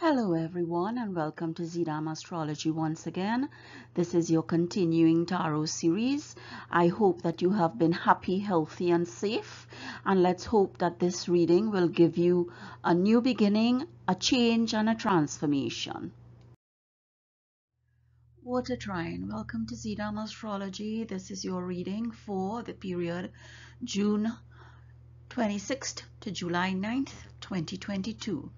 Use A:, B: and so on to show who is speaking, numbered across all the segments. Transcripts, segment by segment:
A: Hello everyone and welcome to Zidam Astrology once again. This is your continuing tarot series. I hope that you have been happy, healthy and safe, and let's hope that this reading will give you a new beginning, a change and a transformation. Water Trine, welcome to Zidam Astrology. This is your reading for the period June 26th to July 9th, 2022.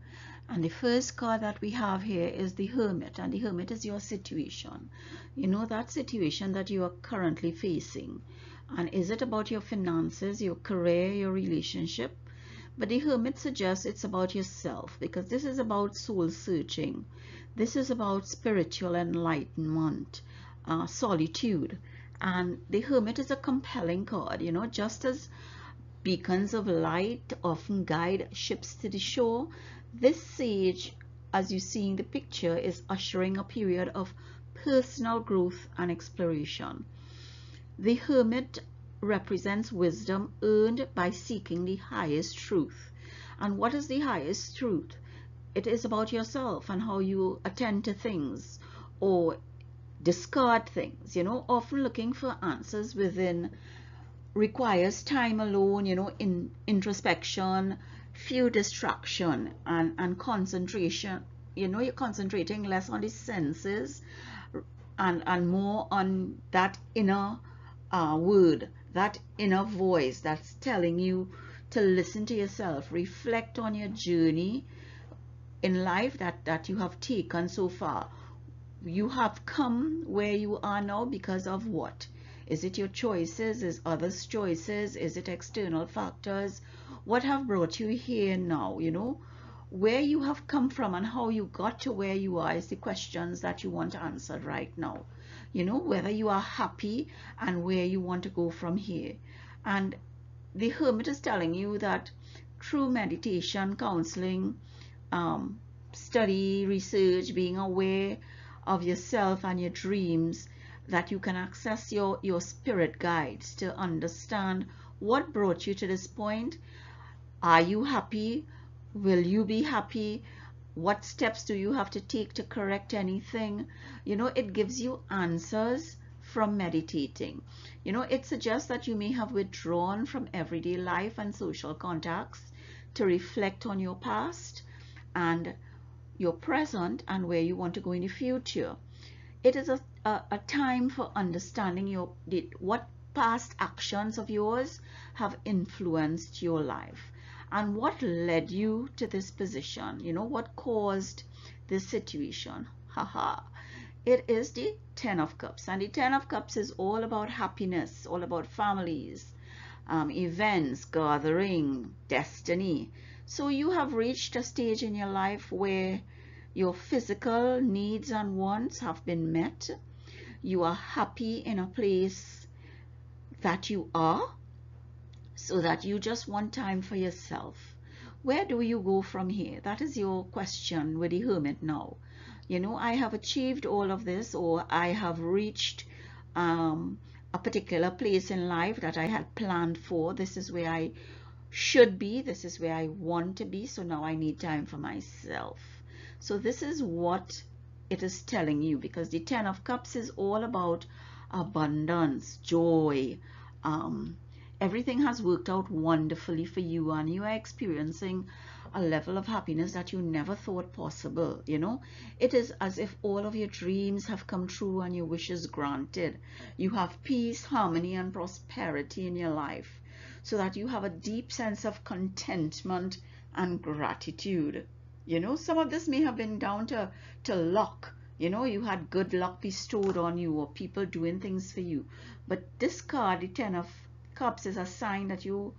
A: And the first card that we have here is the Hermit, and the Hermit is your situation. You know, that situation that you are currently facing. And is it about your finances, your career, your relationship? But the Hermit suggests it's about yourself, because this is about soul searching. This is about spiritual enlightenment, solitude. And the Hermit is a compelling card, you know, just as beacons of light often guide ships to the shore. This sage, as you see in the picture, is ushering a period of personal growth and exploration. The Hermit represents wisdom earned by seeking the highest truth. And what is the highest truth? It is about yourself and how you attend to things or discard things. You know, often looking for answers within requires time alone, you know, in introspection, few distraction and concentration. You know, you're concentrating less on the senses and more on that inner word, that inner voice that's telling you to listen to yourself, reflect on your journey in life that you have taken so far. You have come where you are now because of what? Is it your choices? Is others' choices? Is it external factors? What have brought you here now? You know, where you have come from and how you got to where you are is the questions that you want answered right now. You know, whether you are happy and where you want to go from here. And the Hermit is telling you that through meditation, counseling, study, research, being aware of yourself and your dreams, that you can access your spirit guides to understand what brought you to this point. Are you happy? Will you be happy? What steps do you have to take to correct anything? You know, it gives you answers from meditating. You know, it suggests that you may have withdrawn from everyday life and social contacts to reflect on your past and your present and where you want to go in the future. It is a time for understanding what past actions of yours have influenced your life and what led you to this position. You know, what caused this situation. Haha. It is the Ten of Cups, and the Ten of Cups is all about happiness, all about families, events, gathering, destiny. So you have reached a stage in your life where your physical needs and wants have been met. You are happy in a place that you are, so that you just want time for yourself. Where do you go from here? That is your question with the Hermit now. You know, I have achieved all of this, or I have reached a particular place in life that I had planned for. This is where I should be. This is where I want to be. So now I need time for myself. So this is what it is telling you, because the Ten of Cups is all about abundance, joy. Everything has worked out wonderfully for you and you are experiencing a level of happiness that you never thought possible. You know, it is as if all of your dreams have come true and your wishes granted. You have peace, harmony and prosperity in your life, so that you have a deep sense of contentment and gratitude. You know, some of this may have been down to luck. You know, you had good luck bestowed on you or people doing things for you. But this card, the Ten of Cups, is a sign that you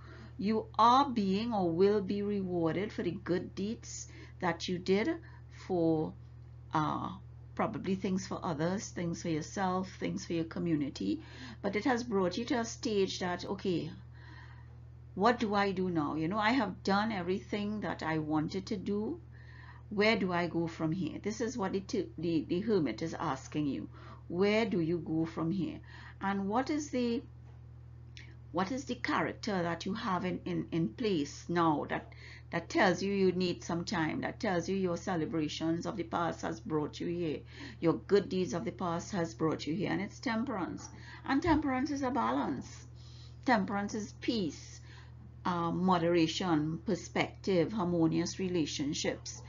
A: are being or will be rewarded for the good deeds that you did for probably things for others, things for yourself, things for your community. But it has brought you to a stage that, okay, what do I do now? You know, I have done everything that I wanted to do. Where do I go from here? This is what the Hermit is asking you. Where do you go from here? And what is the character that you have in place now that that tells you you need some time, that tells you your celebrations of the past has brought you here, your good deeds of the past has brought you here. And it's temperance, and temperance is a balance. Temperance is peace, moderation, perspective, harmonious relationships,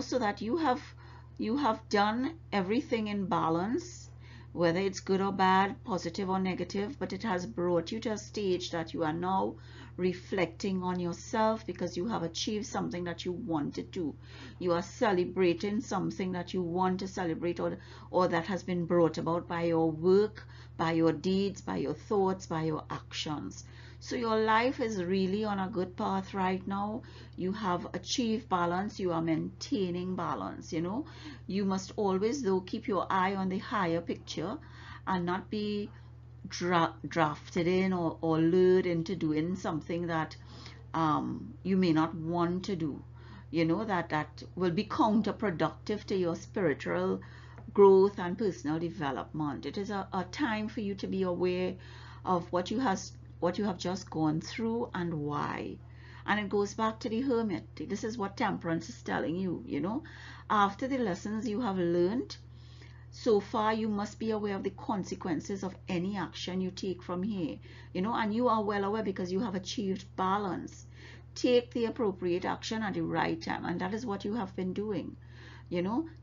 A: so that you have done everything in balance, whether it's good or bad, positive or negative, but it has brought you to a stage that you are now reflecting on yourself because you have achieved something that you wanted to. You are celebrating something that you want to celebrate, or that has been brought about by your work, by your deeds, by your thoughts, by your actions. So your life is really on a good path right now. You have achieved balance. You are maintaining balance. You must always, though, keep your eye on the higher picture and not be drafted in or lured into doing something that you may not want to do, that will be counterproductive to your spiritual growth and personal development. It is a time for you to be aware of what you have just gone through and why. And it goes back to the hermit. This is what temperance is telling you. After the lessons you have learned so far, you must be aware of the consequences of any action you take from here, and you are well aware because you have achieved balance. Take the appropriate action at the right time, and that is what you have been doing.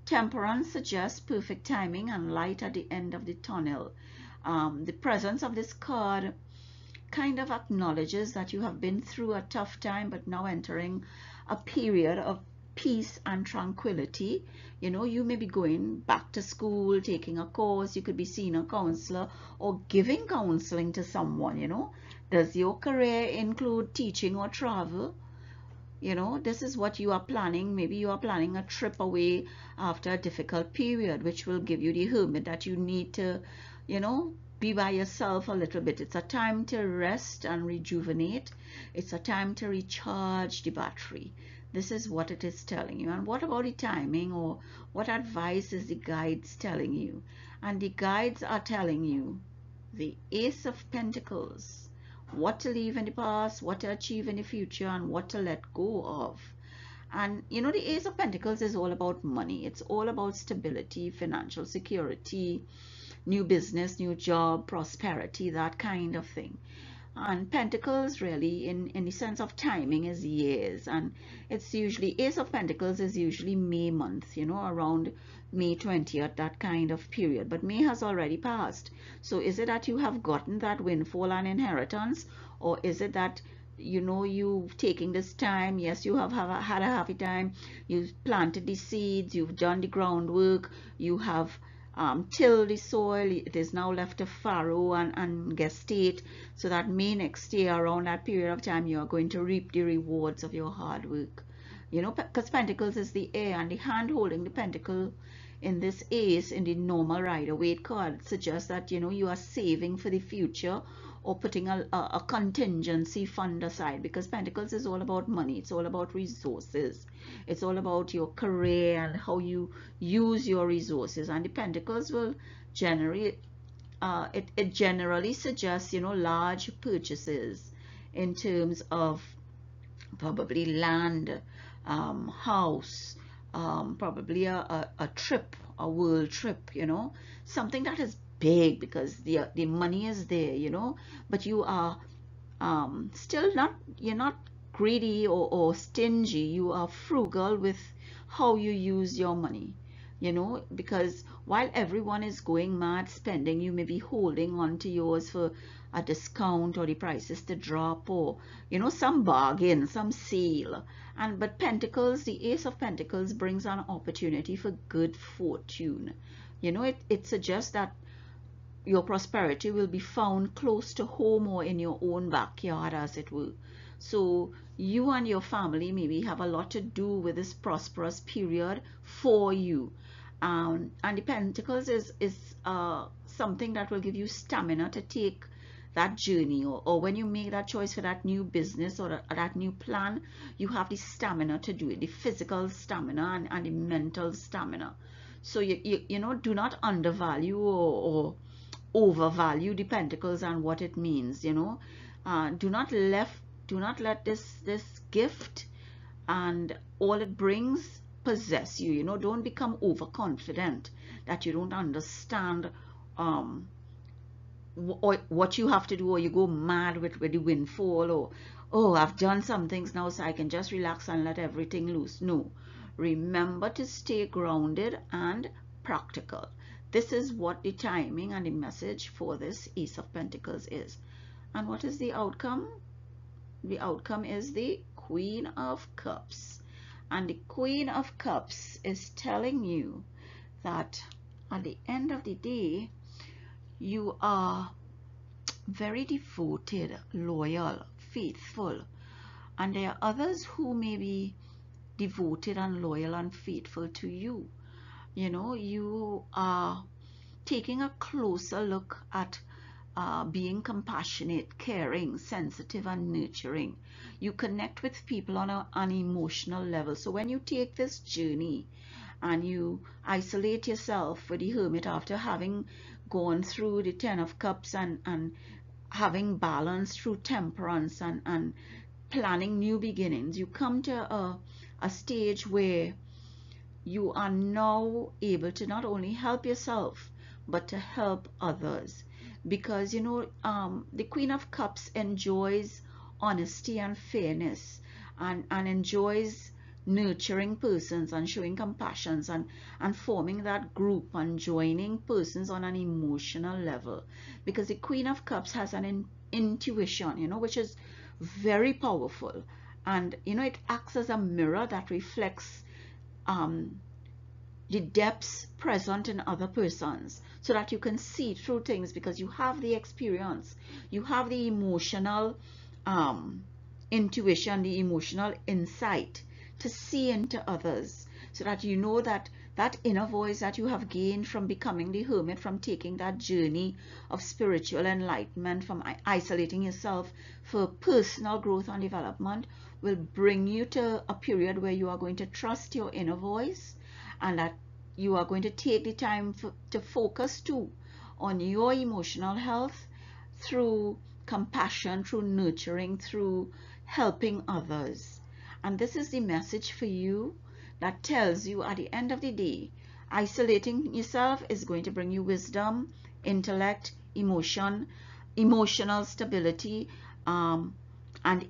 A: Temperance suggests perfect timing and light at the end of the tunnel. The presence of this card kind of acknowledges that you have been through a tough time, but now entering a period of peace and tranquility. You may be going back to school, taking a course, you could be seeing a counselor or giving counseling to someone. Does your career include teaching or travel? This is what you are planning. Maybe you are planning a trip away after a difficult period, which will give you the hermit that you need to, be by yourself a little bit. It's a time to rest and rejuvenate. It's a time to recharge the battery. This is what it is telling you. And what about the timing, or what advice is the guides telling you? And the guides are telling you the Ace of Pentacles, what to leave in the past, what to achieve in the future, and what to let go of. And the Ace of Pentacles is all about money. It's all about stability, financial security, new business, new job, prosperity, that kind of thing. And Pentacles really in the sense of timing is years, and it's usually Ace of Pentacles is usually May month, around May 20th, that kind of period. But May has already passed. So is it that you have gotten that windfall and inheritance, or is it that you've taking this time? Yes, you have had a happy time. You've planted the seeds, you've done the groundwork, you have till the soil. It is now left to farrow and gestate, so that May next year, around that period of time, you are going to reap the rewards of your hard work. Because Pentacles is the air, and the hand holding the pentacle in this Ace in the normal Rider-Waite card suggests that you are saving for the future, or putting a contingency fund aside, because Pentacles is all about money. It's all about resources. It's all about your career and how you use your resources. And the Pentacles will generate, it generally suggests, large purchases in terms of probably land, house, probably a trip, a world trip, something that is big, because the money is there, but you are still you're not greedy or stingy. You are frugal with how you use your money, because while everyone is going mad spending, you may be holding on to yours for a discount, or the prices to drop, or some bargain, some sale. But Pentacles, the Ace of Pentacles, brings an opportunity for good fortune. It suggests that your prosperity will be found close to home, or in your own backyard, as it were. So you and your family maybe have a lot to do with this prosperous period for you. And the Pentacles is something that will give you stamina to take that journey, or when you make that choice for that new business, or that new plan, you have the stamina to do it, the physical stamina and the mental stamina. So you do not undervalue or overvalue the Pentacles and what it means. Do not let this gift and all it brings possess you. You know, don't become overconfident that you don't understand what you have to do, or you go mad with the windfall, or oh, I've done some things now so I can just relax and let everything loose. No, remember to stay grounded and practical. This is what the timing and the message for this Ace of Pentacles is. And what is the outcome? The outcome is the Queen of Cups. And the Queen of Cups is telling you that at the end of the day, you are very devoted, loyal, faithful. And there are others who may be devoted and loyal and faithful to you. You know, you are taking a closer look at being compassionate, caring, sensitive, and nurturing. You connect with people on an emotional level. So when you take this journey and you isolate yourself with the Hermit after having gone through the Ten of Cups and having balance through temperance and planning new beginnings, you come to a stage where you are now able to not only help yourself but to help others. Because you know, the Queen of Cups enjoys honesty and fairness, and enjoys nurturing persons and showing compassion and forming that group and joining persons on an emotional level. Because the Queen of Cups has an intuition, you know, which is very powerful. And you know, it acts as a mirror that reflects the depths present in other persons, so that you can see through things, because you have the experience, you have the emotional intuition, the emotional insight to see into others, so that you know that that inner voice that you have gained from becoming the Hermit, from taking that journey of spiritual enlightenment, from isolating yourself for personal growth and development, will bring you to a period where you are going to trust your inner voice, and that you are going to take the time to focus too on your emotional health through compassion, through nurturing, through helping others. And this is the message for you that tells you at the end of the day, isolating yourself is going to bring you wisdom, intellect, emotional stability, and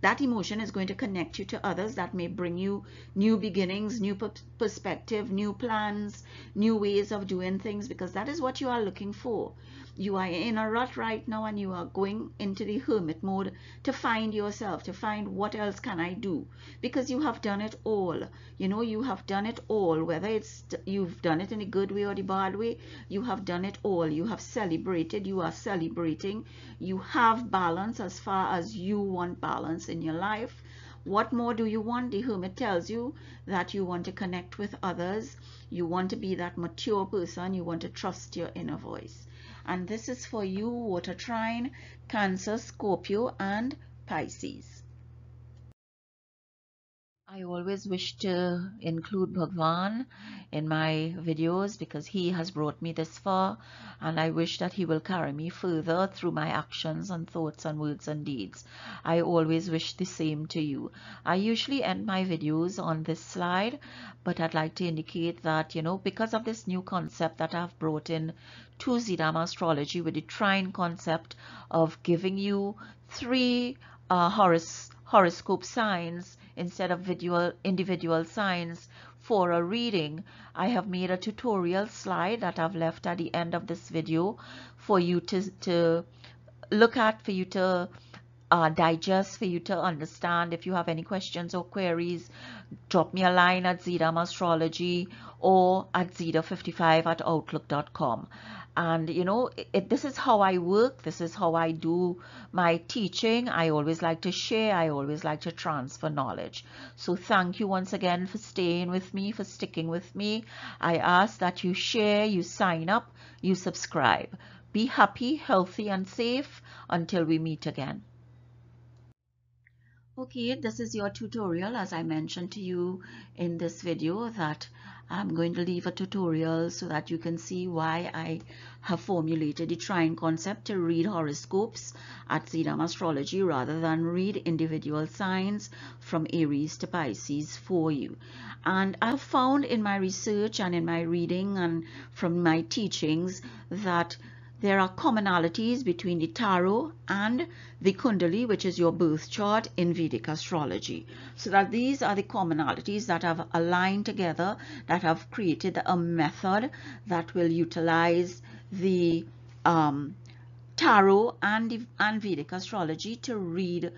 A: that emotion is going to connect you to others that may bring you new beginnings, new perspective, new plans, new ways of doing things, because that is what you are looking for. You are in a rut right now, and you are going into the Hermit mode to find yourself, to find what else can I do, because you have done it all. You know, you have done it all, whether it's you've done it in a good way or the bad way, you have done it all. You have celebrated, you are celebrating, you have balance as far as you want balance in your life. What more do you want? The Hermit tells you that you want to connect with others, you want to be that mature person, you want to trust your inner voice. And this is for you, Water Trine, Cancer, Scorpio, and Pisces. I always wish to include Bhagwan in my videos, because he has brought me this far, and I wish that he will carry me further through my actions and thoughts and words and deeds. I always wish the same to you. I usually end my videos on this slide, but I'd like to indicate that, you know, because of this new concept that I've brought in to Zidama Astrology, with the Trine concept of giving you three horoscope signs instead of individual signs for a reading, I have made a tutorial slide that I've left at the end of this video for you to look at, for you to digest, for you to understand. If you have any questions or queries, drop me a line at Zidam Astrology or at zida55@outlook.com. And you know, this is how I work, this is how I do my teaching. I always like to share, I always like to transfer knowledge. So thank you once again for staying with me, for sticking with me. I ask that you share, you sign up, you subscribe. Be happy, healthy, and safe until we meet again. Okay, this is your tutorial. As I mentioned to you in this video, that I'm going to leave a tutorial so that you can see why I have formulated the Trine concept to read horoscopes at Zedam Astrology rather than read individual signs from Aries to Pisces for you. And I've found in my research and in my reading and from my teachings that there are commonalities between the tarot and the Kundali, which is your birth chart in Vedic astrology. So that these are the commonalities that have aligned together, that have created a method that will utilize the tarot and Vedic astrology to read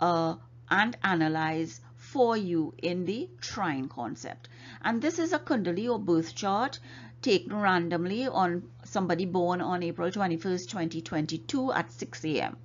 A: and analyze for you in the Trine concept. And this is a Kundali or birth chart taken randomly on somebody born on April 21st, 2022 at 6 a.m.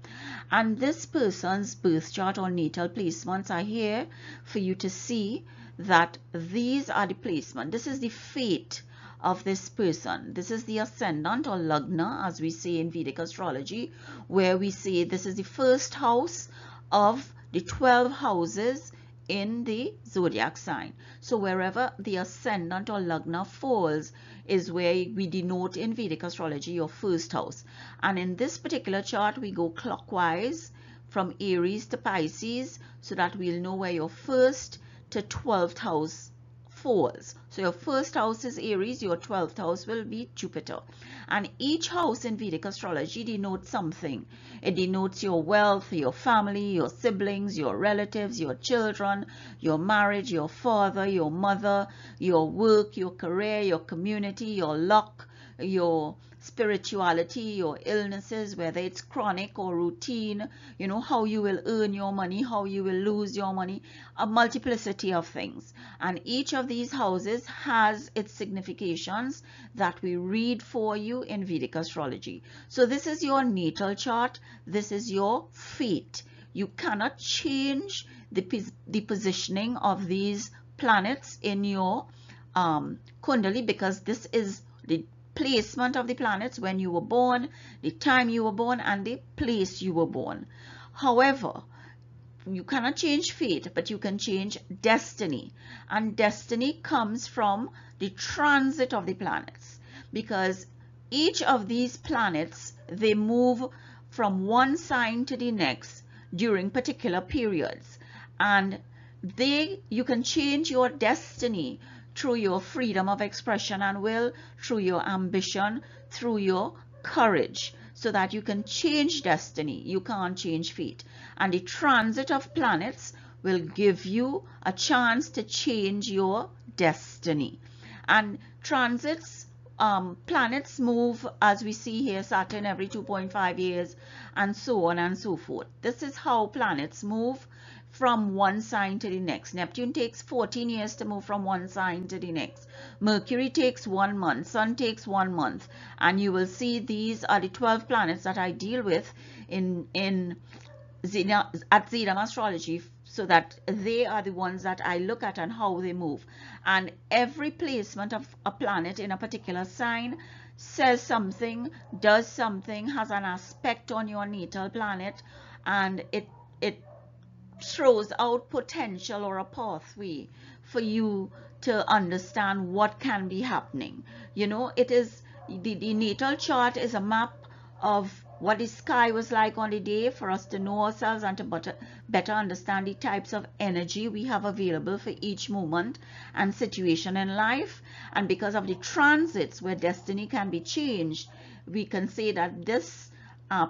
A: And this person's birth chart or natal placements are here for you to see that these are the placement. This is the fate of this person. This is the ascendant or lagna, as we say in Vedic astrology, where we say this is the first house of the 12 houses in the zodiac sign. So wherever the ascendant or lagna falls is where we denote in Vedic astrology your first house. And in this particular chart we go clockwise from Aries to Pisces so that we'll know where your first to 12th house falls. So your first house is Aries, your 12th house will be Jupiter. And each house in Vedic astrology denotes something. It denotes your wealth, your family, your siblings, your relatives, your children, your marriage, your father, your mother, your work, your career, your community, your luck, your spirituality, your illnesses, whether it's chronic or routine, you know, how you will earn your money, how you will lose your money, a multiplicity of things. And each of these houses has its significations that we read for you in Vedic astrology. So this is your natal chart. This is your fate. You cannot change the positioning of these planets in your Kundali, because this is the placement of the planets when you were born, the time you were born, and the place you were born. However, you cannot change fate, but you can change destiny. And destiny comes from the transit of the planets, because each of these planets, they move from one sign to the next during particular periods. And you can change your destiny through your freedom of expression and will, through your ambition, through your courage, so that you can change destiny. You can't change fate. And the transit of planets will give you a chance to change your destiny. And transits, planets move, as we see here, Saturn every 2.5 years, and so on and so forth. This is how planets move from one sign to the next. Neptune takes 14 years to move from one sign to the next. Mercury takes 1 month. Sun takes 1 month. And you will see these are the 12 planets that I deal with at Zedam Astrology, so that they are the ones that I look at and how they move. And every placement of a planet in a particular sign says something, does something, has an aspect on your natal planet, and it throws out potential or a pathway for you to understand what can be happening. You know, it is the natal chart is a map of what the sky was like on the day for us to know ourselves and to better understand the types of energy we have available for each moment and situation in life. And because of the transits where destiny can be changed, we can say that this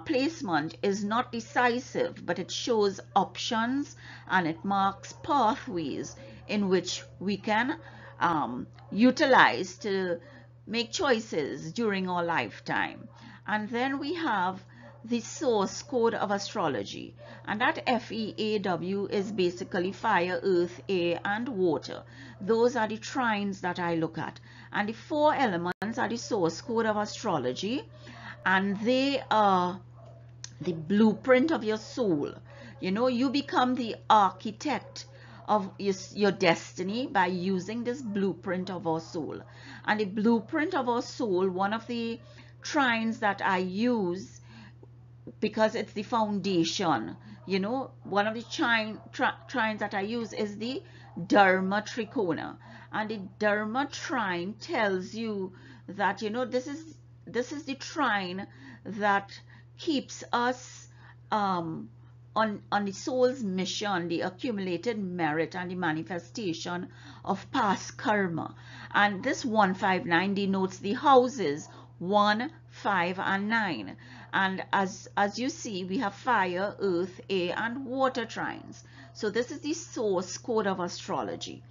A: placement is not decisive, but it shows options and it marks pathways in which we can utilize to make choices during our lifetime. And then we have the source code of astrology, and that FEAW is basically fire, earth, air, and water. Those are the trines that I look at, and the 4 elements are the source code of astrology, and they are the blueprint of your soul. You know, you become the architect of your destiny by using this blueprint of our soul. And the blueprint of our soul, one of the trines that I use, because it's the foundation, You know, one of the trines that I use is the Dharma Trikona. And the Dharma trine tells you that, you know, this is the trine that keeps us on the soul's mission, the accumulated merit and the manifestation of past karma. And this 159 denotes the houses 1, 5, and 9. And as you see, we have fire, earth, air, and water trines. So this is the source code of astrology.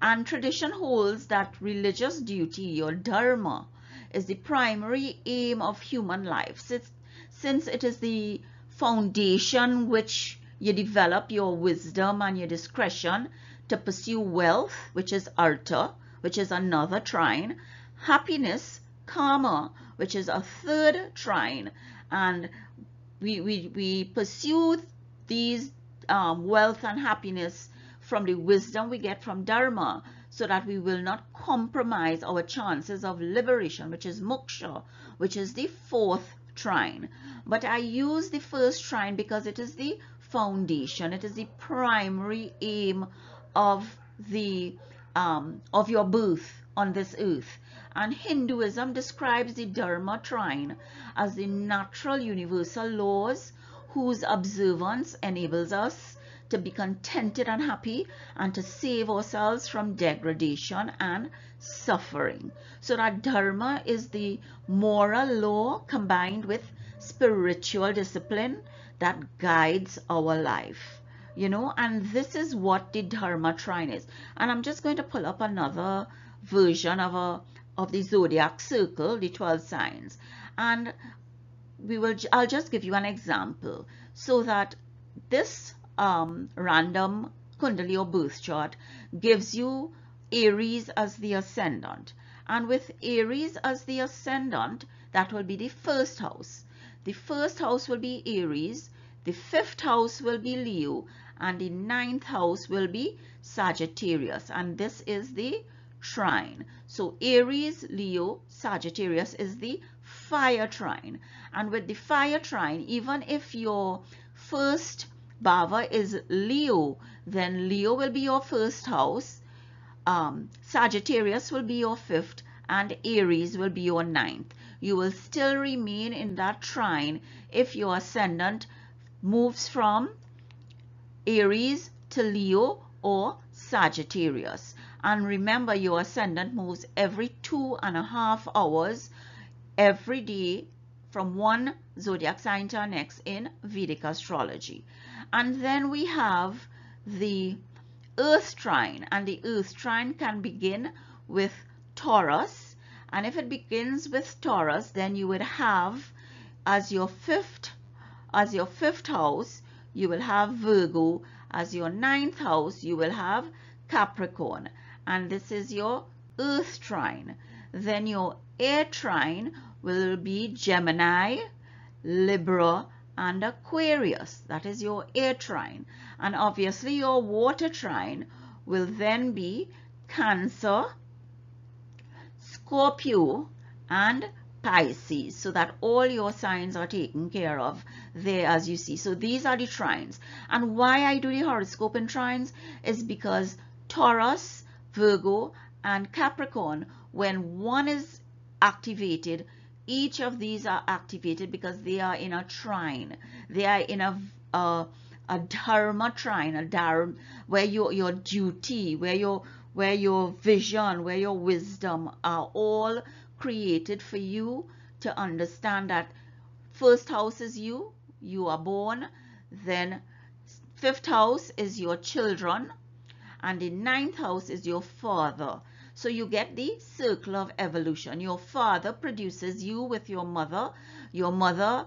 A: And tradition holds that religious duty, your dharma, is the primary aim of human life. Since it is the foundation which you develop your wisdom and your discretion to pursue wealth, which is artha, which is another trine, happiness, karma, which is a third trine, and we pursue these wealth and happiness from the wisdom we get from dharma, so that we will not compromise our chances of liberation, which is moksha, which is the fourth trine. But I use the first trine because it is the foundation, it is the primary aim of your birth on this earth. And Hinduism describes the Dharma trine as the natural universal laws whose observance enables us to be contented and happy and to save ourselves from degradation and suffering. So that dharma is the moral law combined with spiritual discipline that guides our life. You know, and this is what the dharma trine is. And I'm just going to pull up another version of the zodiac circle, the 12 signs, and I'll just give you an example so that this random Kundalini or birth chart gives you Aries as the ascendant. And with Aries as the ascendant, that will be the first house. The first house will be Aries, the fifth house will be Leo, and the ninth house will be Sagittarius. And this is the trine. So Aries, Leo, Sagittarius is the fire trine. And with the fire trine, even if your first bhava is Leo, then Leo will be your first house, Sagittarius will be your fifth, and Aries will be your ninth. You will still remain in that trine if your ascendant moves from Aries to Leo or Sagittarius. And remember, your ascendant moves every 2.5 hours every day from one zodiac sign to our next in Vedic astrology. And then we have the earth trine, and the earth trine can begin with Taurus. And if it begins with Taurus, then you would have as your fifth house, you will have Virgo. As your ninth house, you will have Capricorn. And this is your earth trine. Then your air trine will be Gemini, Libra, and Aquarius. That is your air trine. And obviously your water trine will then be Cancer, Scorpio, and Pisces, so that all your signs are taken care of there, as you see. So these are the trines. And why I do the horoscope in trines is because Taurus, Virgo, and Capricorn, when one is activated, each of these are activated because they are in a trine. They are in a dharma trine, where your duty, where your vision, where your wisdom are all created for you to understand that first house is you are born, then fifth house is your children, and the ninth house is your father. So you get the circle of evolution. Your father produces you with your mother. Your mother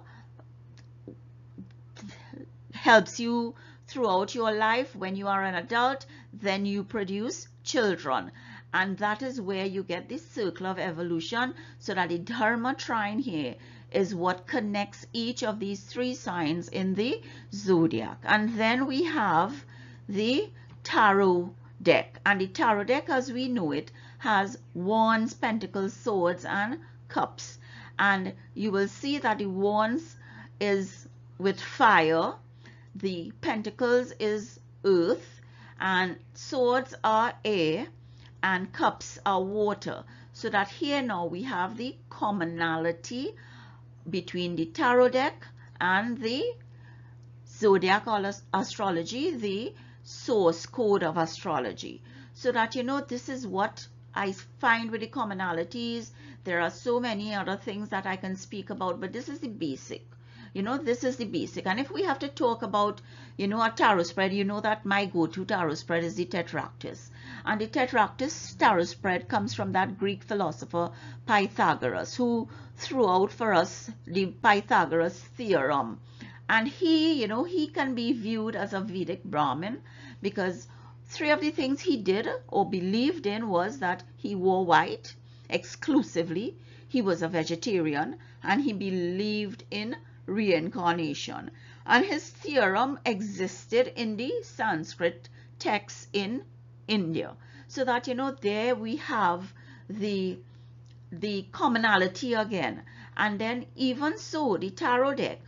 A: helps you throughout your life. When you are an adult, then you produce children. And that is where you get this circle of evolution, so that the dharma trine here is what connects each of these three signs in the zodiac. And then we have the tarot deck. And the tarot deck, as we know it, has wands, pentacles, swords, and cups. And you will see that the wands is with fire, the pentacles is earth, and swords are air, and cups are water. So that here now we have the commonality between the tarot deck and the zodiac astrology, the source code of astrology. So that, you know, this is what I find with the commonalities. There are so many other things that I can speak about, but this is the basic. You know, this is the basic. And if we have to talk about, you know, a tarot spread, you know that my go-to tarot spread is the Tetractys. And the Tetractys tarot spread comes from that Greek philosopher Pythagoras, who threw out for us the Pythagoras theorem. And he, you know, he can be viewed as a Vedic Brahmin, because three of the things he did or believed in was that he wore white exclusively, he was a vegetarian, and he believed in reincarnation. And his theorem existed in the Sanskrit texts in India. So that, you know, there we have the commonality again. And then even so, the tarot deck,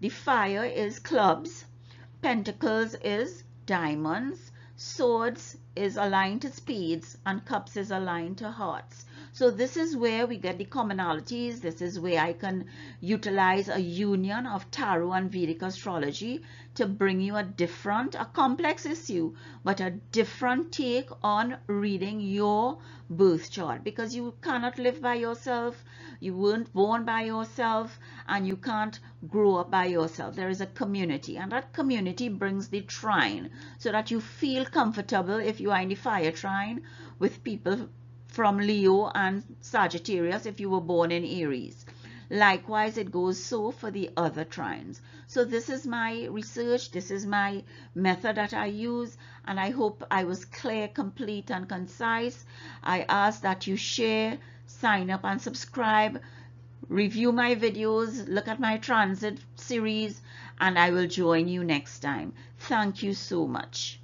A: the fire is clubs, pentacles is diamonds, swords is aligned to spades, and cups is aligned to hearts. So this is where we get the commonalities. This is where I can utilize a union of tarot and Vedic astrology to bring you a complex issue, but a different take on reading your birth chart, because you cannot live by yourself, you weren't born by yourself, and you can't grow up by yourself. There is a community, and that community brings the trine, so that you feel comfortable if you are in the fire trine with people from Leo and Sagittarius if you were born in Aries. Likewise, it goes so for the other trines. So this is my research, this is my method that I use, and I hope I was clear, complete, and concise. I ask that you share, sign up and subscribe, review my videos, look at my transit series, and I will join you next time. Thank you so much.